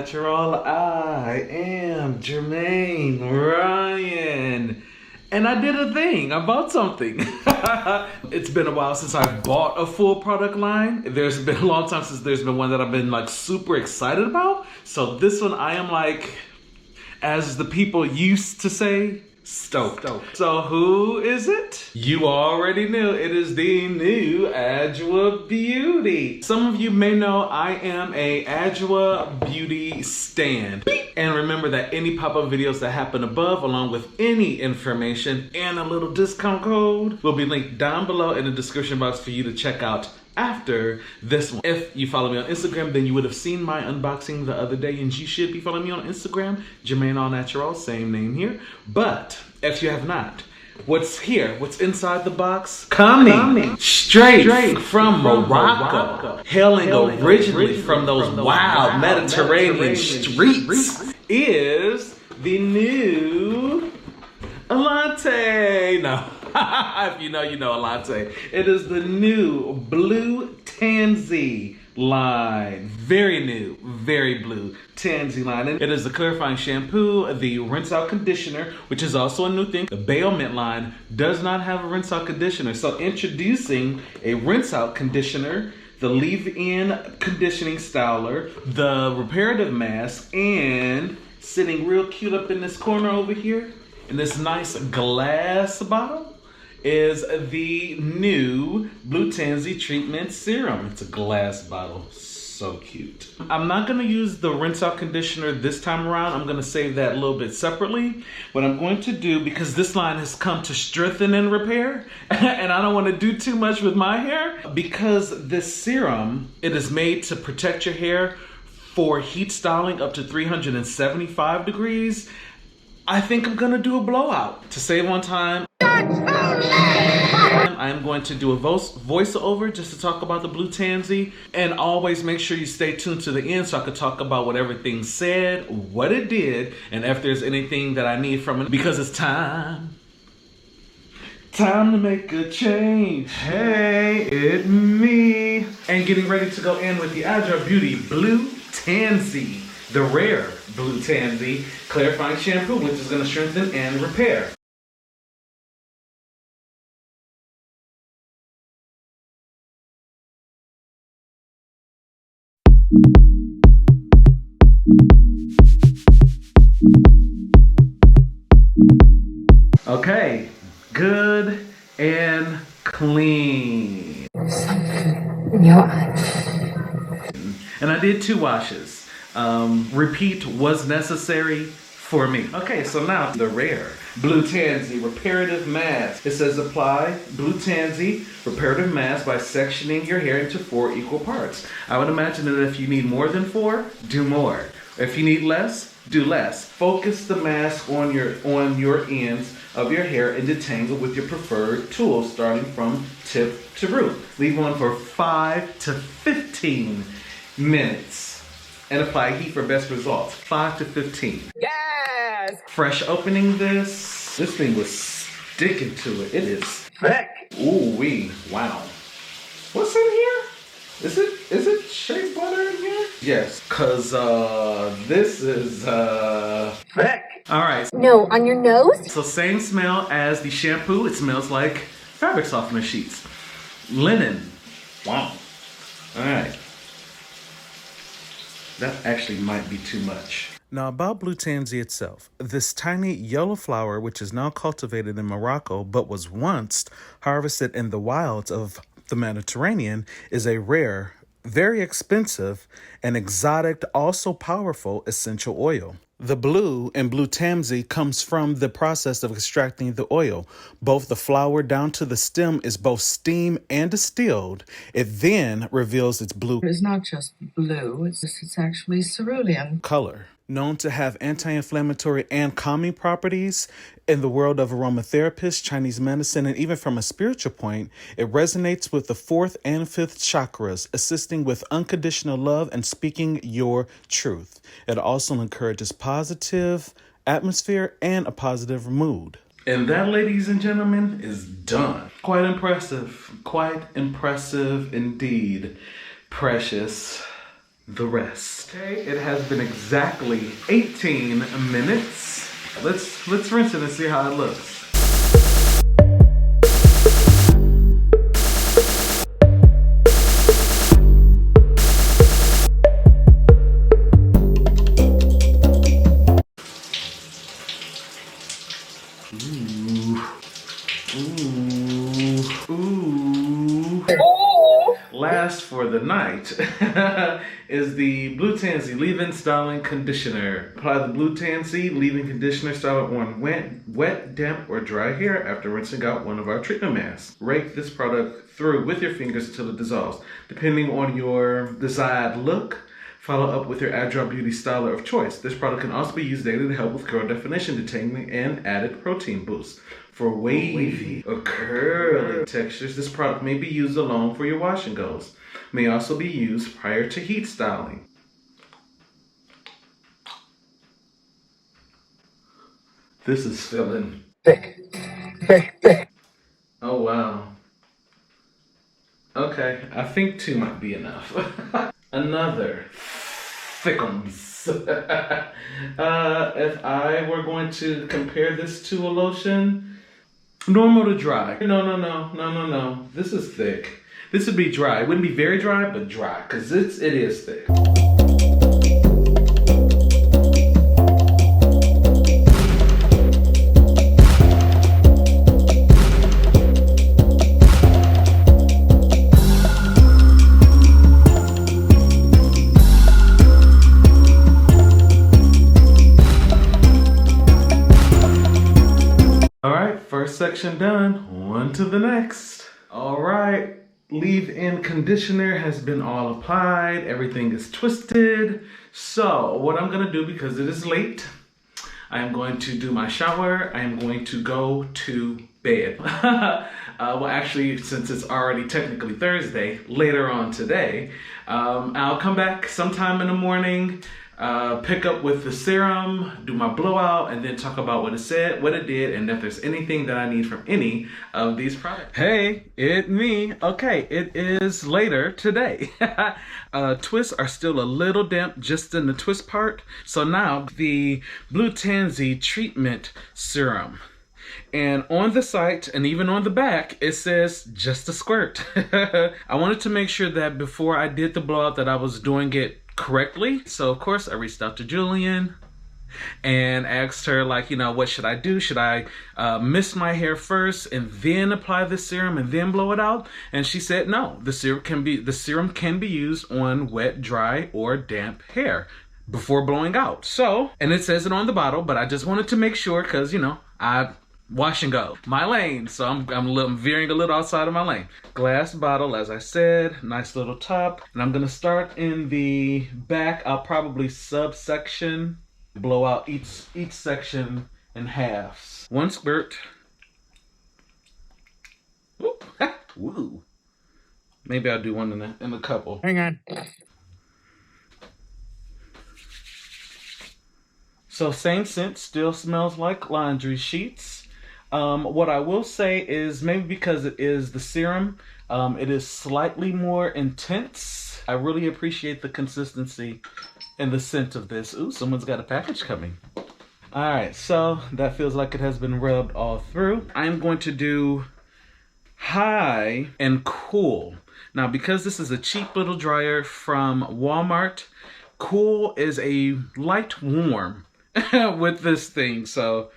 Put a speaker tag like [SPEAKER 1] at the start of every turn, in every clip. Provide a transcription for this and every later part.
[SPEAKER 1] Natural. I am Jermaine Ryan. And I did a thing. I bought something. It's been a while since I bought a full product line. There's been a long time since there's been one that I've been like super excited about. So this one I am like, as the people used to say, stoked. So who is it? You already knew. It is the new Adwoa Beauty. Some of you may know I am a Adwoa Beauty stan. And remember that any pop-up videos that happen above, along with any information and a little discount code, will be linked down below in the description box for you to check out after this one. If you follow me on Instagram, then you would have seen my unboxing the other day, and you should be following me on Instagram, JermaineAuNatural, same name here. But if you have not, what's here, what's inside the box, coming straight from Morocco, hailing originally from those wild Mediterranean streets, is the new Alante. No. If you know, you know Alante. It is the new Blue Tansy line. Very new, very Blue Tansy line. And it is the clarifying shampoo, the rinse out conditioner, which is also a new thing. The Bailment line does not have a rinse out conditioner. So introducing a rinse out conditioner, the leave-in conditioning styler, the reparative mask, and sitting real cute up in this corner over here in this nice glass bottle is the new Blue Tansy Treatment Serum. It's a glass bottle, so cute. I'm not gonna use the rinse out conditioner this time around. I'm gonna save that a little bit separately. What I'm going to do, because this line has come to strengthen and repair, and I don't wanna do too much with my hair, because this serum, it is made to protect your hair for heat styling up to 375 degrees. I think I'm gonna do a blowout to save on time. I am going to do a voiceover just to talk about the Blue Tansy, and always make sure you stay tuned to the end so I can talk about what everything said, what it did, and if there's anything that I need from it, because it's time to make a change. Hey, it's me. And getting ready to go in with the Adwoa Beauty Blue Tansy, the rare Blue Tansy clarifying shampoo, which is going to strengthen and repair. Okay, good and clean.
[SPEAKER 2] Something in your eyes.
[SPEAKER 1] And I did 2 washes. Repeat was necessary for me. Okay, so now the rare Blue Tansy reparative mask. It says apply Blue Tansy reparative mask by sectioning your hair into 4 equal parts. I would imagine that if you need more than 4, do more. If you need less, do less. Focus the mask on your ends of your hair and detangle with your preferred tool, starting from tip to root. Leave on for 5 to 15 minutes. And apply heat for best results. 5 to 15.
[SPEAKER 2] Yes!
[SPEAKER 1] Fresh opening this. This thing was sticking to it. It is thick. Ooh wee. Wow. What's in here? Is it shea butter in here? Yes. Cause this is thick. Alright.
[SPEAKER 2] No, on your nose?
[SPEAKER 1] So same smell as the shampoo. It smells like fabric softener sheets. Linen. Wow. Alright. That actually might be too much. Now about Blue Tansy itself, this tiny yellow flower, which is now cultivated in Morocco, but was once harvested in the wilds of the Mediterranean, is a rare, very expensive, and exotic, also powerful essential oil. The blue in Blue Tansy comes from the process of extracting the oil. Both the flower down to the stem is both steam and distilled. It then reveals its blue.
[SPEAKER 3] It's not just blue, it's actually cerulean
[SPEAKER 1] color. Known to have anti-inflammatory and calming properties in the world of aromatherapists, Chinese medicine, and even from a spiritual point, it resonates with the 4th and 5th chakras, assisting with unconditional love and speaking your truth. It also encourages positive atmosphere and a positive mood. And that, ladies and gentlemen, is done. Quite impressive. Quite impressive indeed. Precious. the rest. Okay, it has been exactly 18 minutes. Let's rinse it and see how it looks. Last for the night is the Blue Tansy Leave-In Styling Conditioner. Apply the Blue Tansy Leave-In Conditioner style on wet, damp, or dry hair after rinsing out one of our treatment masks. Rake this product through with your fingers until it dissolves. Depending on your desired look, follow up with your Adwoa Beauty styler of choice. This product can also be used daily to help with curl definition, detailing, and added protein boost. For wavy or curly textures, this product may be used alone for your wash and goes. May also be used prior to heat styling. This is feeling thick. Oh wow. Okay, I think 2 might be enough. Another thickums. If I were going to compare this to a lotion, normal to dry. No. This is thick. This would be dry. It wouldn't be very dry, but dry, because it is thick. First section done, on to the next. All right, leave-in conditioner has been all applied. Everything is twisted. So what I'm gonna do, because it is late, I am going to do my shower. I am going to go to bed. Well, actually, since it's already technically Thursday, later on today, I'll come back sometime in the morning, pick up with the serum, do my blowout, and then talk about what it said, what it did, and if there's anything that I need from any of these products. Hey, it me. Okay, it is later today. Twists are still a little damp just in the twist part. So now the Blue Tansy treatment serum. And on the site and even on the back, it says just a squirt. I wanted to make sure that before I did the blowout that I was doing it correctly. So of course I reached out to Julian and asked her, like, you know, what should I do? Should I mist my hair first and then apply the serum and then blow it out? And she said no, the serum can be used on wet, dry, or damp hair before blowing out. So, and it says it on the bottle, but I just wanted to make sure, because, you know, I wash and go, my lane. So I'm veering a little outside of my lane. Glass bottle, as I said, nice little top. And I'm gonna start in the back. I'll probably subsection, blow out each section in halves. One squirt. Whoop. Woo. Maybe I'll do one in a couple.
[SPEAKER 3] Hang on.
[SPEAKER 1] So same scent, still smells like laundry sheets. What I will say is, maybe because it is the serum, it is slightly more intense. I really appreciate the consistency and the scent of this. Ooh, someone's got a package coming. All right, so that feels like it has been rubbed all through. I'm going to do high and cool. Now, because this is a cheap little dryer from Walmart, cool is a light warm with this thing, so.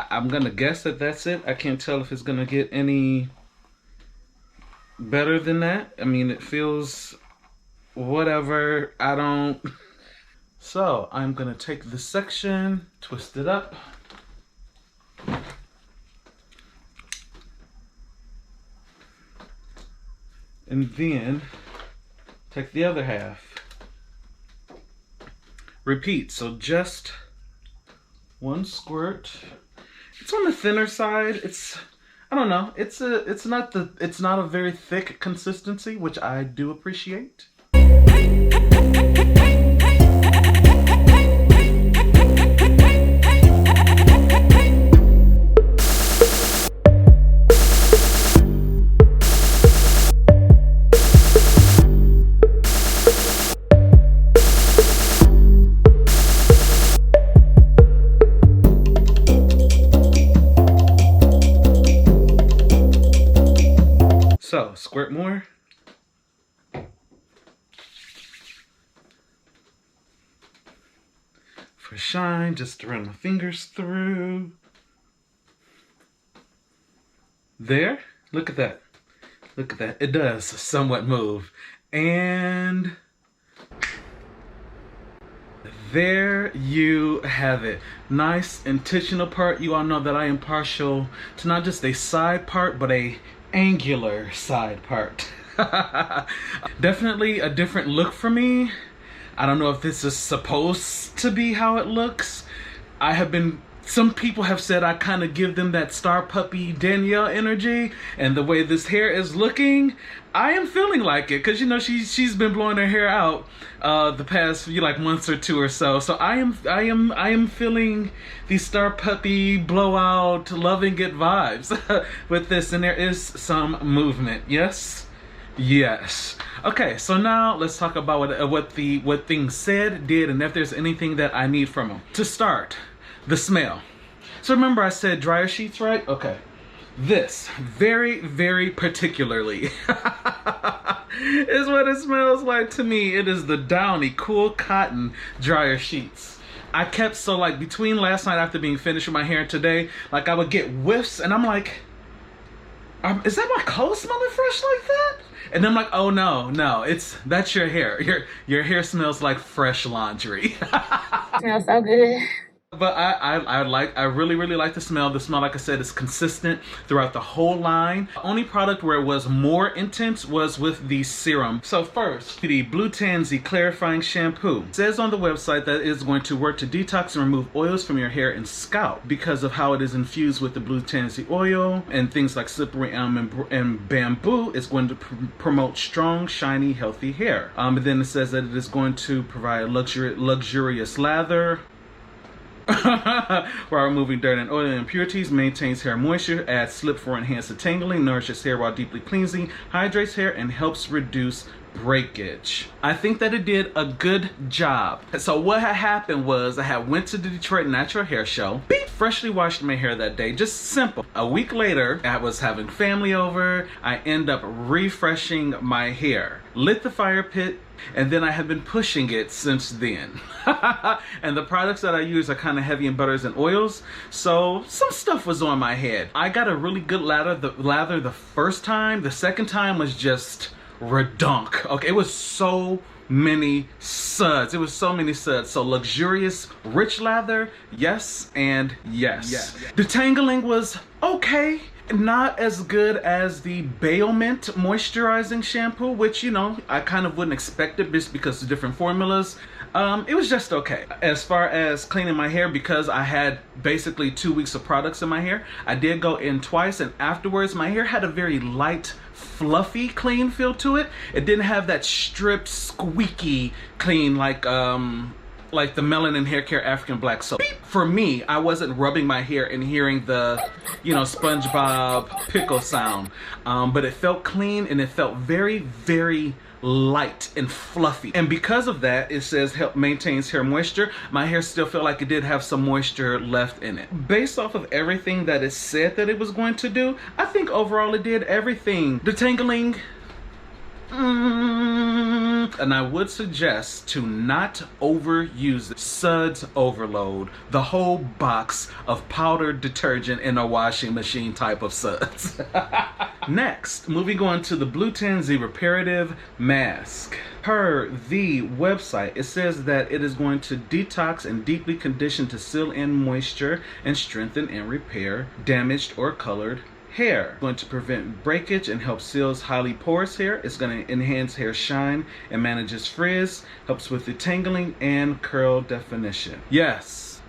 [SPEAKER 1] I'm gonna guess that that's it. I can't tell if it's gonna get any better than that. I mean, it feels whatever. I don't. So I'm gonna take this section, twist it up. And then take the other half. Repeat, so just One squirt. It's on the thinner side. I don't know. It's not a very thick consistency, which I do appreciate. So, squirt more. For shine, just to run my fingers through. There, look at that. Look at that. It does somewhat move. And there you have it. Nice intentional part. You all know that I am partial to not just a side part, but a angular side part. Definitely a different look for me. I don't know if this is supposed to be how it looks. Some people have said I kind of give them that star puppy Danielle energy, and the way this hair is looking, I am feeling like it, because you know she's been blowing her hair out the past like months or two or so. So I am feeling the star puppy blowout, loving it vibes with this, and there is some movement. Yes, yes. Okay, so now let's talk about what things said, did, and if there's anything that I need from them. To start, the smell. So remember I said dryer sheets, right? Okay. This, very, very particularly, is what it smells like to me. It is the Downy Cool Cotton dryer sheets. I kept, so like between last night after being finished with my hair and today, like I would get whiffs and I'm like, is that my clothes smelling fresh like that? And I'm like, oh no, that's your hair. Your hair smells like fresh laundry.
[SPEAKER 2] Smells so good.
[SPEAKER 1] But I really like the smell. The smell, like I said, is consistent throughout the whole line. The only product where it was more intense was with the serum. So first, the Blue Tansy Clarifying Shampoo. It says on the website that it is going to work to detox and remove oils from your hair and scalp because of how it is infused with the Blue Tansy oil and things like slippery elm and bamboo. It's going to promote strong, shiny, healthy hair. And then it says that it is going to provide luxurious lather, while removing dirt and oil and impurities, maintains hair moisture, adds slip for enhanced detangling, nourishes hair while deeply cleansing, hydrates hair, and helps reduce breakage. I think that it did a good job. So what had happened was I had went to the Detroit Natural Hair Show, freshly washed my hair that day, just simple. A week later, I was having family over. I end up refreshing my hair, lit the fire pit, and then I have been pushing it since then. And the products that I use are kind of heavy in butters and oils, so some stuff was on my head. I got a really good lather the first time. The second time was just redunk. Okay, it was so many suds. It was so many suds. So luxurious, rich lather, yes and yes. Detangling was okay. Not as good as the Bailment moisturizing shampoo, which, you know, I kind of wouldn't expect it just because of different formulas. It was just okay. As far as cleaning my hair, because I had basically 2 weeks of products in my hair, I did go in twice, and afterwards my hair had a very light, fluffy clean feel to it. It didn't have that stripped, squeaky clean like the Melanin Haircare African Black Soap. For me, I wasn't rubbing my hair and hearing the, you know, SpongeBob pickle sound, but it felt clean and it felt very, very light and fluffy. And because of that, it says help maintains hair moisture. My hair still felt like it did have some moisture left in it. Based off of everything that it said that it was going to do, I think overall it did everything. Detangling, and I would suggest to not overuse it. Suds overload, the whole box of powdered detergent in a washing machine type of suds. Next, moving on to the Blue Tansy Reparative Mask. Per the website, it says that it is going to detox and deeply condition to seal in moisture and strengthen and repair damaged or colored hair. Going to prevent breakage and help seals highly porous hair. It's going to enhance hair shine and manages frizz, helps with detangling and curl definition. Yes,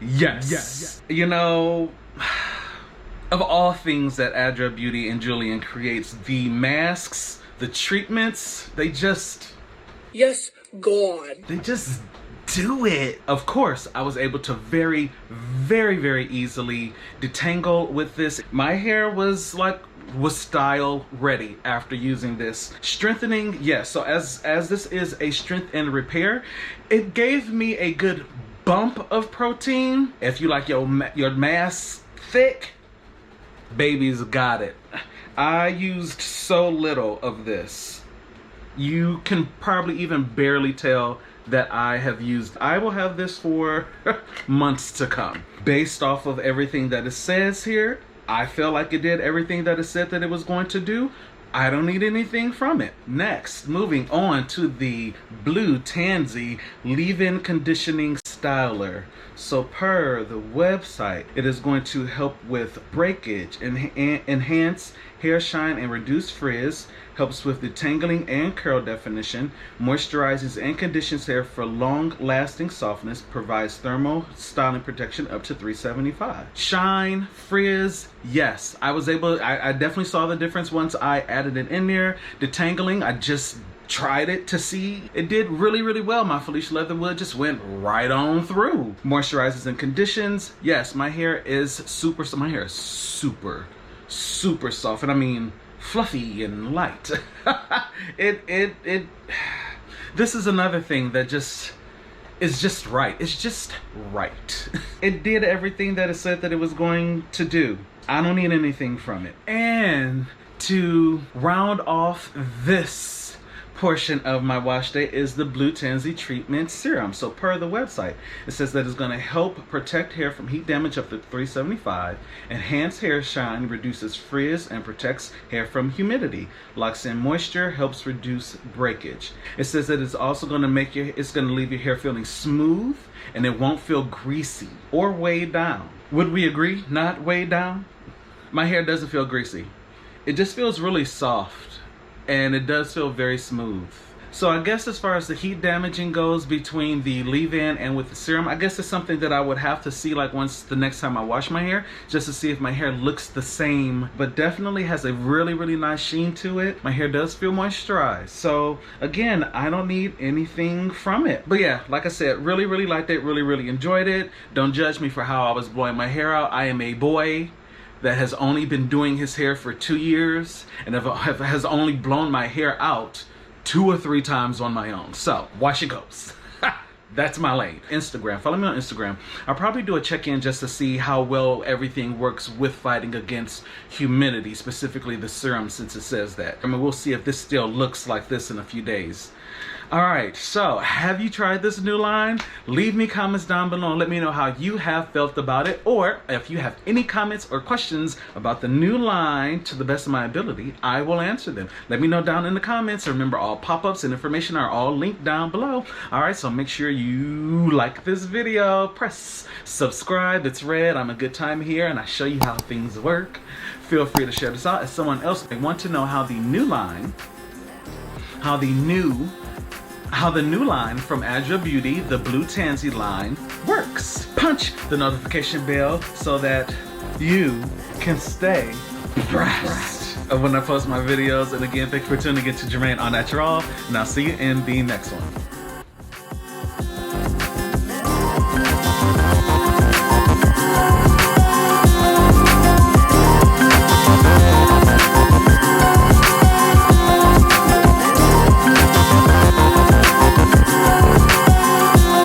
[SPEAKER 1] Yes. You know, of all things that Adwoa Beauty and Julian creates, the masks, the treatments, they just...
[SPEAKER 4] Yes, God.
[SPEAKER 1] They just do it. Of course, I was able to very, very, very easily detangle with this. My hair was style ready after using this. Strengthening, yes. So as this is a strength and repair, it gave me a good bump of protein. If you like your mass thick, baby's got it. I used so little of this. You can probably even barely tell that I have used. I will have this for months to come. Based off of everything that it says here, I feel like it did everything that it said that it was going to do. I don't need anything from it. Next, moving on to the Blue Tansy Leave-In Conditioning Styler. So per the website, it is going to help with breakage, enhance hair shine and reduce frizz, helps with detangling and curl definition, moisturizes and conditions hair for long-lasting softness, provides thermal styling protection up to 375. Shine, frizz, yes. I definitely saw the difference once I added it in there. Detangling, I just tried it to see. It did really, really well. My Felicia Leatherwood just went right on through. Moisturizes and conditions, yes. My hair is super soft, and I mean fluffy and light. This is another thing that is just right. It's just right. It did everything that it said that it was going to do. I don't need anything from it. And to round off this portion of my wash day is the Blue Tansy Treatment Serum. So per the website, it says that it's going to help protect hair from heat damage up to 375, enhance hair shine, reduces frizz, and protects hair from humidity, locks in moisture, helps reduce breakage. It says that it's also going to leave your hair feeling smooth, and it won't feel greasy or weighed down. Would we agree? Not weighed down? My hair doesn't feel greasy. It just feels really soft. And it does feel very smooth. So I guess as far as the heat damaging goes between the leave-in and with the serum, I guess it's something that I would have to see like once the next time I wash my hair, just to see if my hair looks the same, but definitely has a really, really nice sheen to it. My hair does feel moisturized. So again, I don't need anything from it. But yeah, like I said, really, really liked it, really, really enjoyed it. Don't judge me for how I was blowing my hair out. I am a boy that has only been doing his hair for 2 years and has only blown my hair out 2 or 3 times on my own. So, wash it goes. That's my lane. Instagram, follow me on Instagram. I'll probably do a check-in just to see how well everything works with fighting against humidity, specifically the serum, since it says that. I mean, we'll see if this still looks like this in a few days. Alright, so have you tried this new line? Leave me comments down below and let me know how you have felt about it, or if you have any comments or questions about the new line. To the best of my ability, I will answer them. Let me know down in the comments. Remember, all pop-ups and information are all linked down below. Alright, so make sure you like this video, press subscribe, it's red. I'm a good time here and I show you how things work. Feel free to share this out if someone else may want to know how the new line from Adwoa Beauty, the Blue Tansy line, works. Punch the notification bell so that you can stay abreast of when I post my videos. And again, thank you for tuning in to JermaineAuNatural, and I'll see you in the next one.